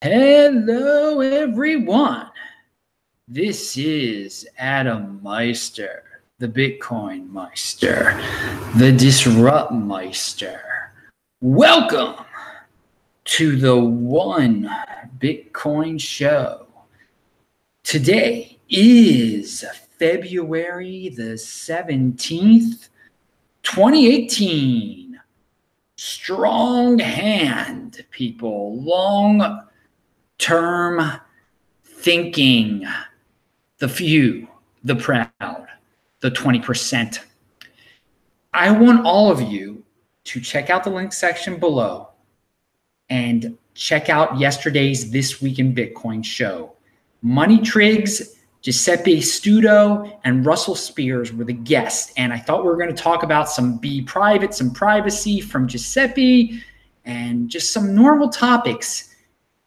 Hello, everyone. This is Adam Meister, the Bitcoin Meister, the Disrupt Meister. Welcome to the One Bitcoin Show. Today is February the 17th, 2018. Strong hand, people. Long-term thinking. The few, the proud, the 20%. I want all of you to check out the link section below and check out yesterday's This Week in Bitcoin show. Money Triggs, Giuseppe Studo, and Russell Spears were the guests. And I thought we were going to talk about some some privacy from Giuseppe, and just some normal topics.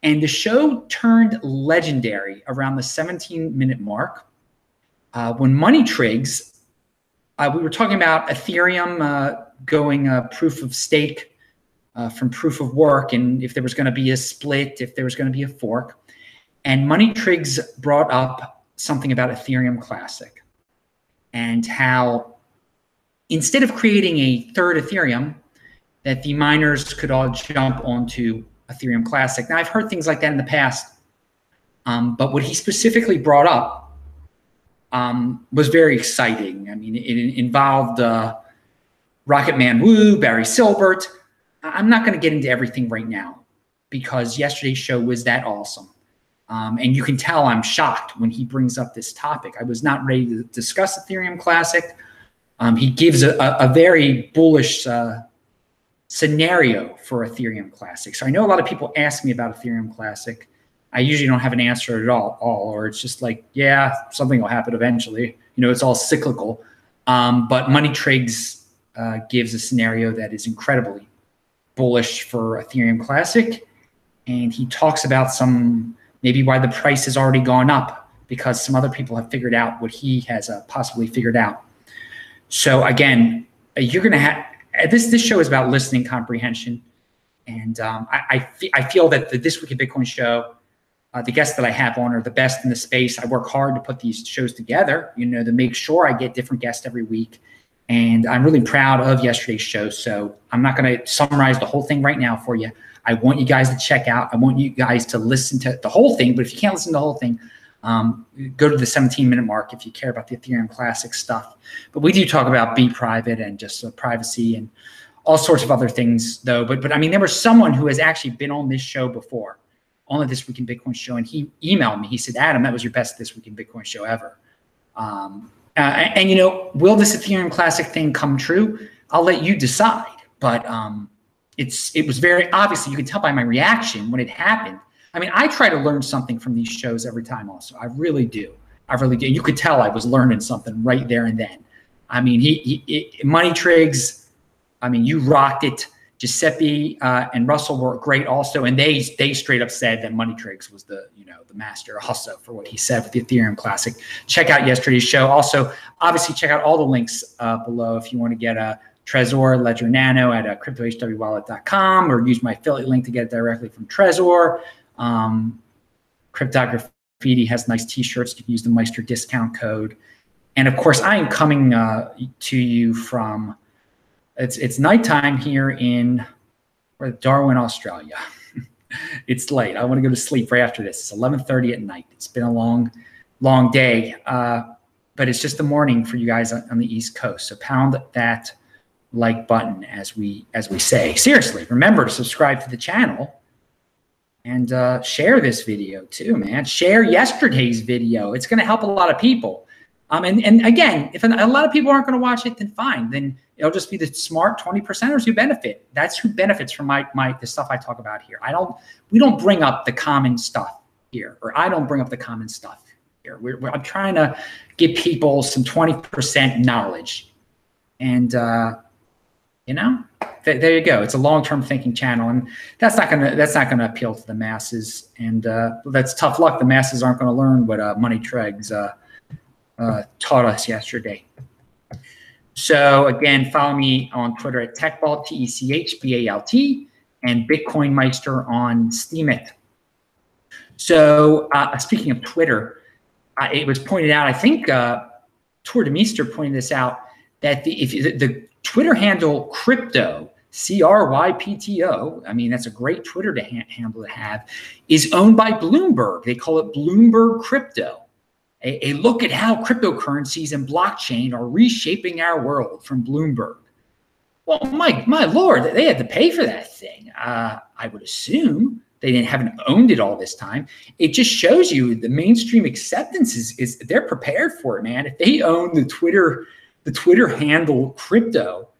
And the show turned legendary around the 17-minute mark when Money Triggs, we were talking about Ethereum going proof of stake from proof of work, and if there was going to be a split, if there was going to be a fork. And Money Triggs brought up something about Ethereum Classic and how instead of creating a third Ethereum, that the miners could all jump onto Ethereum Classic. Now, I've heard things like that in the past, but what he specifically brought up was very exciting. I mean, it involved Rocket Man Wu, Barry Silbert. I'm not going to get into everything right now because yesterday's show was that awesome. And you can tell I'm shocked when he brings up this topic. I was not ready to discuss Ethereum Classic. He gives a very bullish scenario for Ethereum Classic. So I know a lot of people ask me about Ethereum Classic. I usually don't have an answer at all, or it's just like, yeah, something will happen eventually. You know, it's all cyclical. But Money Triggs gives a scenario that is incredibly bullish for Ethereum Classic. And he talks about maybe why the price has already gone up because some other people have figured out what he has possibly figured out. So again, you're going to have, this show is about listening comprehension. And I feel that the This Week in Bitcoin show, the guests that I have on are the best in the space. I work hard to put these shows together, you know, to make sure I get different guests every week. And I'm really proud of yesterday's show. So I'm not going to summarize the whole thing right now for you. I want you guys to check out. I want you guys to listen to the whole thing. But if you can't listen to the whole thing, go to the 17-minute mark if you care about the Ethereum Classic stuff. But we do talk about be private and just privacy and all sorts of other things, though. But I mean, there was someone who has actually been on this show before, on the This Week in Bitcoin show, and he emailed me. He said, Adam, that was your best This Week in Bitcoin show ever. And you know, will this Ethereum Classic thing come true? I'll let you decide. But it was very obviously, you could tell by my reaction when it happened. I mean, I try to learn something from these shows every time also. I really do. I really do. You could tell I was learning something right there and then. I mean, Money Triggs, I mean, you rocked it. Giuseppe and Russell were great also. And they straight up said that Money Triggs was the master also for what he said with the Ethereum Classic. Check out yesterday's show. Also, obviously, check out all the links below if you want to get a Trezor, Ledger Nano at crypto-hwwallet.com, or use my affiliate link to get it directly from Trezor. Cryptography has nice t-shirts. You can use the Meister discount code. And of course, I am coming to you from, it's nighttime here in Darwin, Australia. It's late. I want to go to sleep right after this. It's 11:30 at night. It's been a long day, but it's just the morning for you guys on the East Coast. So pound that like button, as we say. Seriously, remember to subscribe to the channel and share this video too, man. Share yesterday's video. It's going to help a lot of people. And again, if a lot of people aren't going to watch it, then fine. Then it'll just be the smart 20%ers who benefit. That's who benefits from the stuff I talk about here. We don't bring up the common stuff here, or I don't bring up the common stuff here. I'm trying to give people some 20% knowledge, and you know, there you go. It's a long-term thinking channel, and that's not gonna appeal to the masses. And that's tough luck. The masses aren't going to learn what Money Triggs taught us yesterday. So again, follow me on Twitter at TechBalt, TechBalt, and Bitcoin Meister on Steemit. So speaking of Twitter, it was pointed out, I think Tour de Meester pointed this out, that the Twitter handle crypto, CRYPTO, I mean, that's a great Twitter handle to have, is owned by Bloomberg. They call it Bloomberg Crypto. A look at how cryptocurrencies and blockchain are reshaping our world from Bloomberg. Well, my Lord, they had to pay for that thing. I would assume they haven't owned it all this time. It just shows you the mainstream acceptance is they're prepared for it, man. If they own the Twitter handle crypto,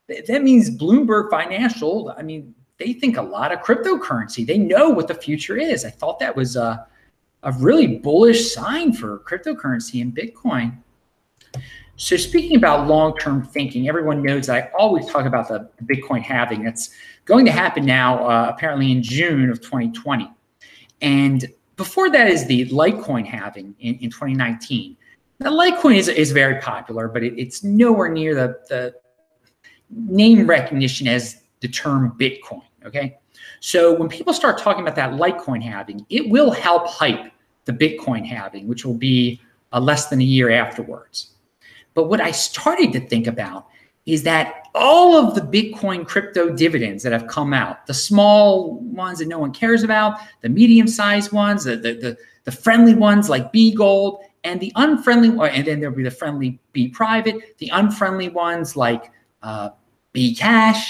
that means Bloomberg Financial, I mean, they think a lot of cryptocurrency. They know what the future is. I thought that was a really bullish sign for cryptocurrency and Bitcoin. So speaking about long-term thinking, everyone knows that I always talk about the Bitcoin halving. That's going to happen now, apparently in June of 2020. And before that is the Litecoin halving in 2019. Now, Litecoin is very popular, but it's nowhere near the name recognition as the term Bitcoin, okay? So when people start talking about that Litecoin halving, it will help hype the Bitcoin halving, which will be less than a year afterwards. But what I started to think about is that all of the Bitcoin crypto dividends that have come out, the small ones that no one cares about, the medium-sized ones, the friendly ones like B Gold, and the unfriendly, and then there'll be the friendly B Private, the unfriendly ones like Bcash,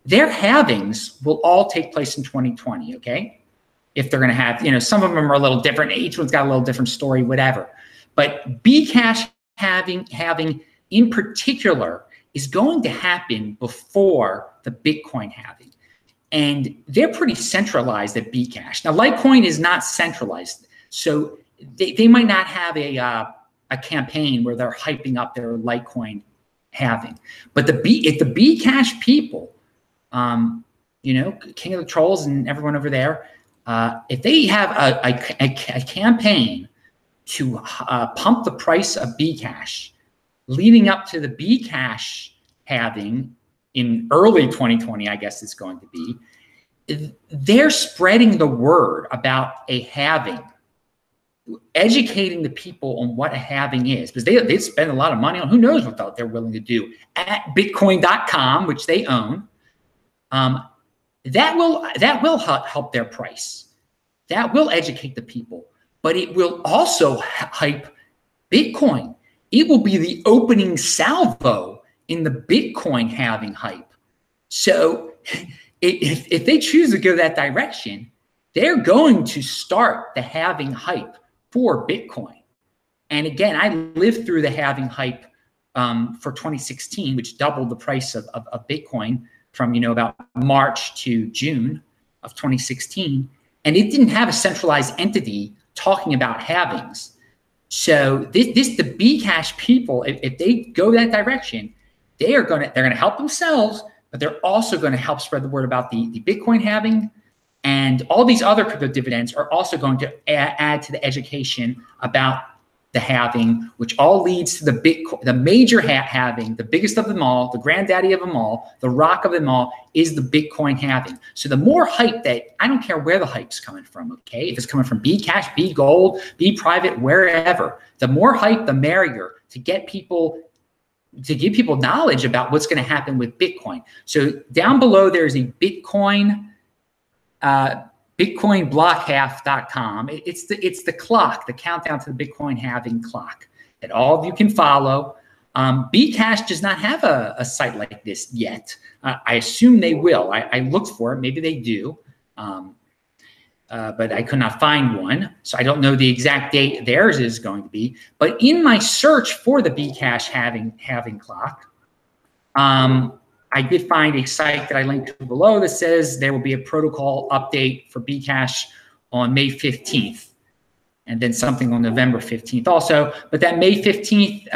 their halvings will all take place in 2020, okay? If they're gonna have, some of them are a little different, each one's got a little different story, whatever. But Bcash halving in particular is going to happen before the Bitcoin halving. And they're pretty centralized at Bcash. Now, Litecoin is not centralized, so they might not have a campaign where they're hyping up their Litecoin halving. But if the Bcash people, King of the Trolls and everyone over there, if they have a campaign to pump the price of Bcash leading up to the Bcash halving in early 2020, I guess it's going to be, they're spreading the word about a halving, educating the people on what a halving is, because they spend a lot of money on who knows what they're willing to do at Bitcoin.com, which they own. That will help their price. That will educate the people, but it will also hype Bitcoin. It will be the opening salvo in the Bitcoin halving hype. So if they choose to go that direction, they're going to start the halving hype for Bitcoin. And again, I lived through the halving hype for 2016, which doubled the price of Bitcoin from about March to June of 2016. And it didn't have a centralized entity talking about halvings. So the Bcash people, if they go that direction, they're gonna help themselves, but they're also going to help spread the word about the Bitcoin halving, and all these other crypto dividends are also going to add to the education about the halving, which all leads to the major halving, the biggest of them all, the granddaddy of them all, the rock of them all, is the Bitcoin halving. So the more hype I don't care where the hype's coming from, okay? If it's coming from Bcash, B Gold, B Private, wherever, the more hype, the merrier, to give people knowledge about what's going to happen with Bitcoin. So down below, there's a BitcoinBlockHalf.com. It's the clock, the countdown to the Bitcoin halving clock that all of you can follow. Bcash does not have a site like this yet. I assume they will. I looked for it. Maybe they do, but I could not find one. So I don't know the exact date theirs is going to be. But in my search for the Bcash halving clock, I did find a site that I linked to below that says there will be a protocol update for Bcash on May 15th, and then something on November 15th also. But that May 15th,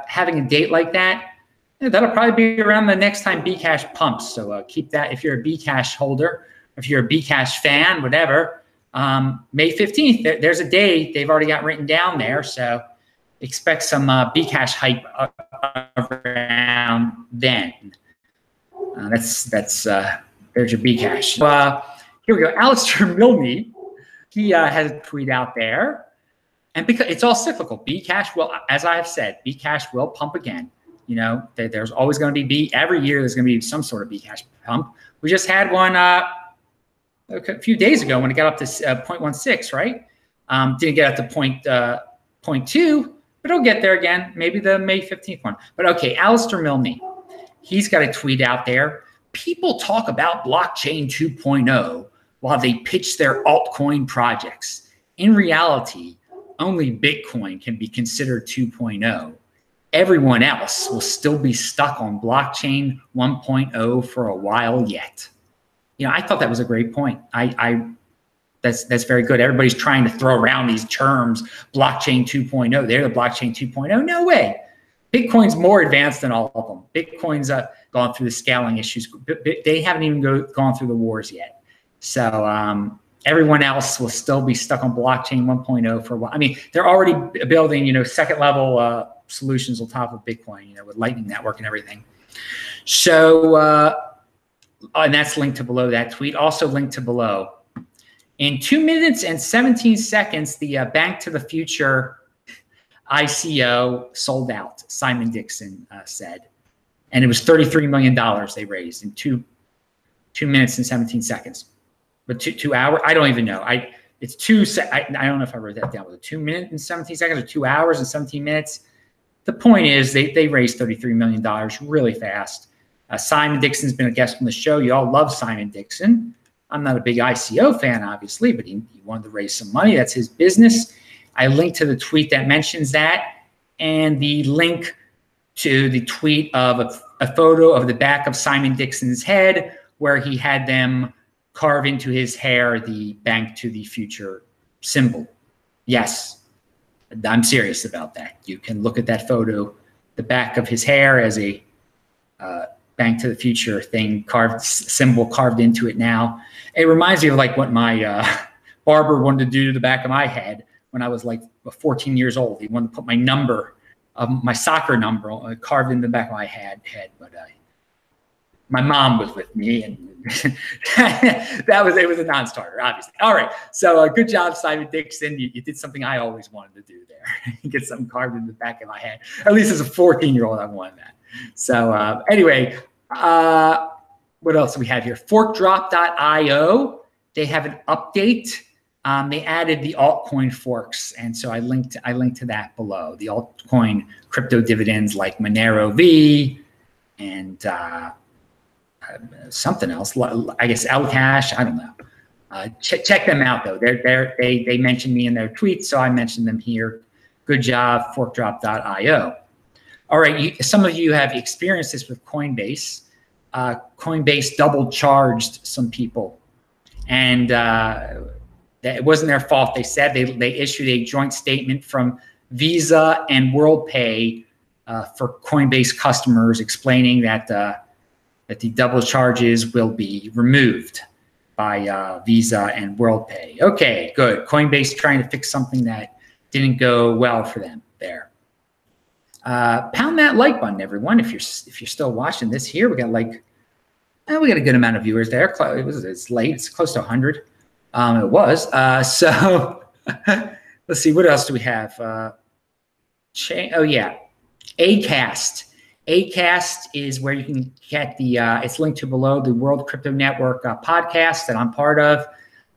having a date like that, that'll probably be around the next time Bcash pumps. So keep that if you're a Bcash holder, if you're a Bcash fan, whatever. May 15th, there's a day they've already got written down there. So expect some Bcash hype around then. There's your Bcash. Here we go. Alistair Milne he has a tweet out there. And because it's all cyclical, Bcash will, as I have said, Bcash will pump again. You know, there's always going to be every year there's going to be some sort of Bcash pump. We just had one a few days ago when it got up to 0.16, right? Didn't get up to 0.2, but it'll get there again. Maybe the May 15th one. But okay, Alistair Milne, he's got a tweet out there. People talk about blockchain 2.0 while they pitch their altcoin projects. In reality, only Bitcoin can be considered 2.0. Everyone else will still be stuck on blockchain 1.0 for a while yet. You know, I thought that was a great point. That's very good. Everybody's trying to throw around these terms, blockchain 2.0. They're the blockchain 2.0. No way. Bitcoin's more advanced than all of them. Bitcoin's gone through the scaling issues. They haven't even gone through the wars yet. So everyone else will still be stuck on blockchain 1.0 for a while. I mean, they're already building, you know, second level solutions on top of Bitcoin, you know, with Lightning Network and everything. So, and that's linked to below that tweet. Also linked to below. In 2 minutes and 17 seconds, the Bank to the Future ICO sold out, Simon Dixon said. And it was $33 million they raised in 2 minutes and 17 seconds. But 2 hours, I don't even know. I don't know if I wrote that down. Was it 2 minutes and 17 seconds or 2 hours and 17 minutes? The point is they raised $33 million really fast. Simon Dixon's been a guest on the show. You all love Simon Dixon. I'm not a big ICO fan, obviously, but he wanted to raise some money. That's his business. I linked to the tweet that mentions that, and the link to the tweet of a photo of the back of Simon Dixon's head where he had them carve into his hair the Bank to the Future symbol. Yes, I'm serious about that. You can look at that photo, the back of his hair as a Bank to the Future thing, symbol carved into it now. It reminds me of like what my barber wanted to do to the back of my head when I was like 14 years old. He wanted to put my number, my soccer number, carved in the back of my head. But my mom was with me, and it was a non-starter, obviously. All right, so good job, Simon Dixon. You did something I always wanted to do there. Get something carved in the back of my head. At least as a 14-year-old, I wanted that. So anyway, what else do we have here? Forkdrop.io. They have an update. They added the altcoin forks, and so I linked to that below. The altcoin crypto dividends like Monero V and something else. I guess Bcash. I don't know. Check them out though. They mentioned me in their tweets, so I mentioned them here. Good job, Forkdrop.io. All right, some of you have experienced this with Coinbase. Coinbase double charged some people, and it wasn't their fault. They said they issued a joint statement from Visa and WorldPay for Coinbase customers, explaining that the double charges will be removed by Visa and WorldPay. Okay, good. Coinbase trying to fix something that didn't go well for them there. Pound that like button, everyone. If you're still watching this here, we got a good amount of viewers there. It's late. It's close to 100. It was. So let's see. What else do we have? Oh yeah, Acast. Acast is where you can get the. It's linked to below, the World Crypto Network podcast that I'm part of.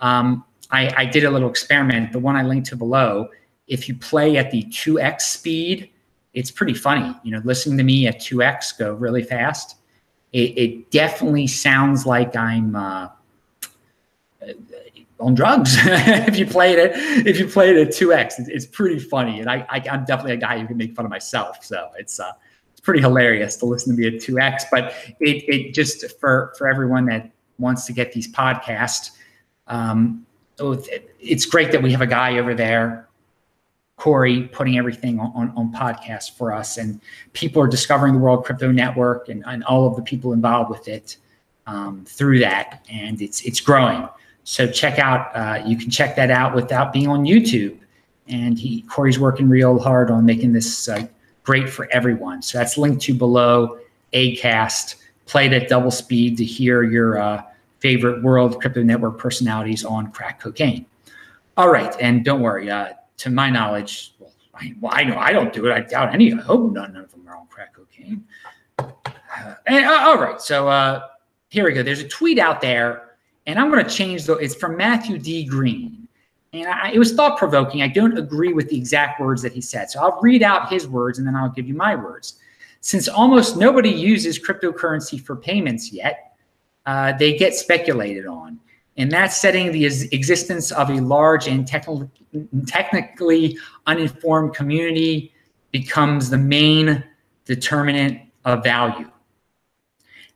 I did a little experiment. The one I linked to below. If you play at the 2x speed, it's pretty funny, you know, listening to me at 2x go really fast. It definitely sounds like I'm on drugs. if you play it at 2x, it's pretty funny. And I'm definitely a guy who can make fun of myself. So it's pretty hilarious to listen to me at 2x. But it just for everyone that wants to get these podcasts, it's great that we have a guy over there, Corey, putting everything on podcasts for us, and people are discovering the World Crypto Network and all of the people involved with it through that, and it's growing. So check out, you can check that out without being on YouTube. And Corey's working real hard on making this great for everyone. So that's linked to below. Acast, play it at double speed to hear your favorite World Crypto Network personalities on crack cocaine. All right, and don't worry. To my knowledge, I know I don't do it. I doubt any. I hope none of them are on crack cocaine. All right, so here we go. There's a tweet out there, and I'm going to change though. It's from Matthew D. Green, and it was thought provoking. I don't agree with the exact words that he said, so I'll read out his words and then I'll give you my words. Since almost nobody uses cryptocurrency for payments yet, they get speculated on. In that setting, the existence of a large and technically uninformed community becomes the main determinant of value.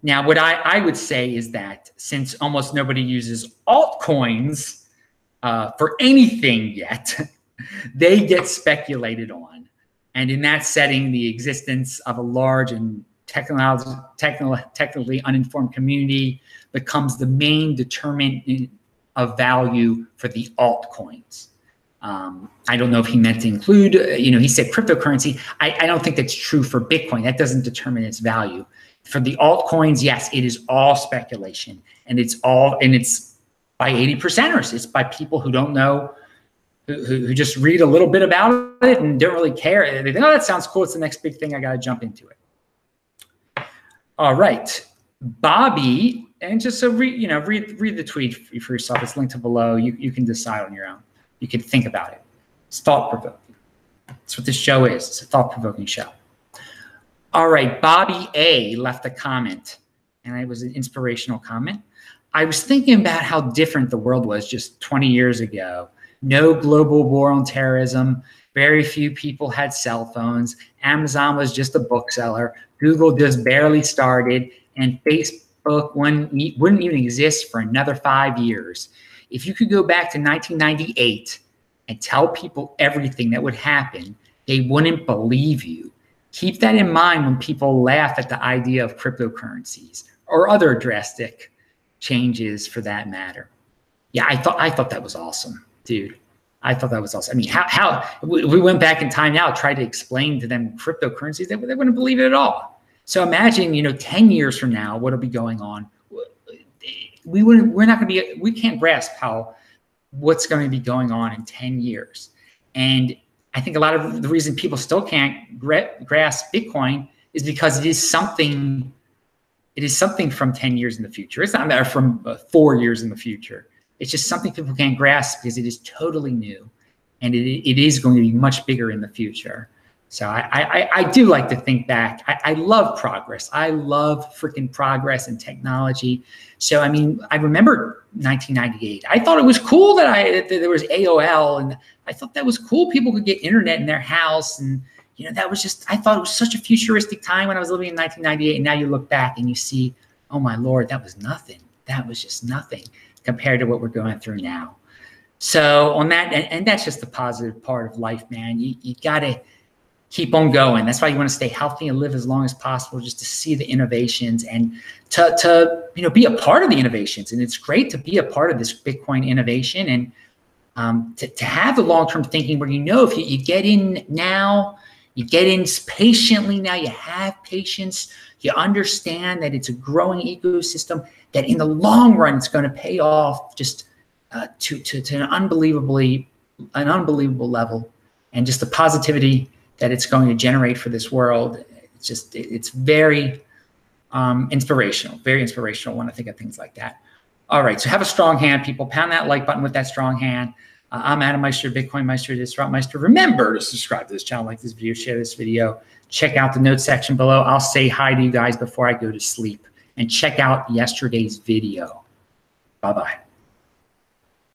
Now, what I would say is that since almost nobody uses altcoins for anything yet, they get speculated on. And in that setting, the existence of a large and technically uninformed community becomes the main determinant of value for the altcoins. I don't know if he meant to include, he said cryptocurrency. I don't think that's true for Bitcoin. That doesn't determine its value. For the altcoins, yes, it is all speculation, and it's by 80%ers. It's by people who don't know, who just read a little bit about it and don't really care. They think, oh, that sounds cool. It's the next big thing. I got to jump into it. All right, Bobby, and just so read the tweet for yourself. It's linked to below. You can decide on your own. You can think about it. It's thought-provoking. That's what this show is. It's a thought-provoking show. All right, Bobby A left a comment, and it was an inspirational comment. I was thinking about how different the world was just 20 years ago. No global war on terrorism. Very few people had cell phones. Amazon was just a bookseller. Google just barely started, and Facebook wouldn't even exist for another 5 years. If you could go back to 1998 and tell people everything that would happen, they wouldn't believe you. Keep that in mind when people laugh at the idea of cryptocurrencies or other drastic changes for that matter. Yeah, I thought that was awesome, dude. I thought that was awesome. I mean, how we went back in time now, tried to explain to them cryptocurrencies, they wouldn't believe it at all. So imagine, 10 years from now, what'll be going on? We can't grasp what's going to be going on in 10 years. And I think a lot of the reason people still can't grasp Bitcoin is because it is something from 10 years in the future. It's not matter from 4 years in the future. It's just something people can't grasp because it is totally new, and it is going to be much bigger in the future. So I do like to think back. I love progress. I love freaking progress and technology. So, I mean, I remember 1998. I thought it was cool that there was AOL, and I thought that was cool. People could get internet in their house, and that was just, I thought it was such a futuristic time when I was living in 1998. And now you look back and you see, oh my Lord, that was nothing. That was just nothing compared to what we're going through now. So on that, and that's just the positive part of life, man. You got to keep on going. That's why you want to stay healthy and live as long as possible, just to see the innovations and to be a part of the innovations. And it's great to be a part of this Bitcoin innovation, and to have the long-term thinking where if you get in now, you get in patiently now, you have patience, you understand that it's a growing ecosystem, that in the long run it's going to pay off just to an unbelievable level, and just the positivity that it's going to generate for this world. It's very inspirational when I think of things like that. All right, so have a strong hand, people. Pound that like button with that strong hand. I'm Adam Meister, Bitcoin Meister, Disrupt Meister. Remember to subscribe to this channel, like this video, share this video. Check out the notes section below. I'll say hi to you guys before I go to sleep. And check out yesterday's video. Bye-bye.